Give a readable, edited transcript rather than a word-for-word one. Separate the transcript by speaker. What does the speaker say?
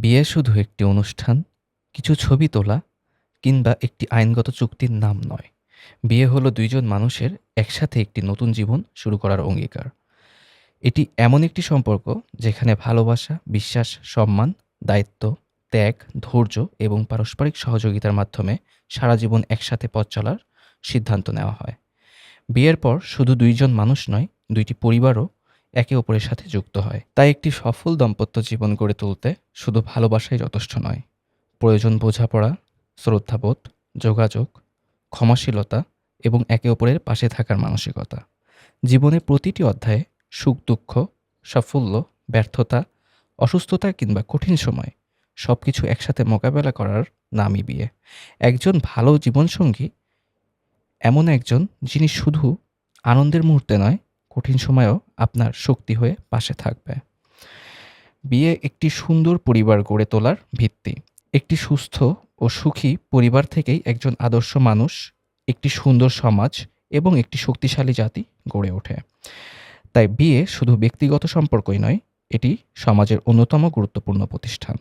Speaker 1: বিয়ে শুধু একটি অনুষ্ঠান, কিছু ছবি তোলা কিংবা একটি আইনগত চুক্তির নাম নয়। বিয়ে হলো ২ জন মানুষের একসাথে একটি নতুন জীবন শুরু করার অঙ্গীকার। এটি এমন একটি সম্পর্ক যেখানে ভালোবাসা, বিশ্বাস, সম্মান, দায়িত্ব, ত্যাগ, ধৈর্য এবং পারস্পরিক সহযোগিতার মাধ্যমে সারা জীবন একসাথে পথ চলার সিদ্ধান্ত নেওয়া হয়। বিয়ের পর শুধু ২ জন মানুষ নয়, ২ টি পরিবারও একে অপরের সাথে যুক্ত হয়। তাই একটি সফল দাম্পত্য জীবন গড়ে তুলতে শুধু ভালোবাসাই যথেষ্ট নয়। প্রয়োজন বোঝাপড়া, শ্রদ্ধাবোধ, যোগাযোগ, ক্ষমাশীলতা এবং একে অপরের পাশে থাকার মানসিকতা। জীবনের প্রতিটি অধ্যায়ে সুখ-দুঃখ, সাফল্য, ব্যর্থতা, অসুস্থতা কিংবা কঠিন সময় সবকিছু একসাথে মোকাবেলা করার নামই বিয়ে। একজন ভালো জীবনসঙ্গী এমন একজন যিনি শুধু আনন্দের মুহূর্তে নয়, কঠিন সময়েও আপনার শক্তি হয়ে পাশে থাকবে। বিয়ে একটি সুন্দর পরিবার গড়ে তোলার ভিত্তি। একটি সুস্থ ও সুখী পরিবার থেকেই একজন আদর্শ মানুষ, একটি সুন্দর সমাজ এবং একটি শক্তিশালী জাতি গড়ে ওঠে। তাই বিয়ে শুধু ব্যক্তিগত সম্পর্কই নয়, এটি সমাজের অন্যতম গুরুত্বপূর্ণ প্রতিষ্ঠান।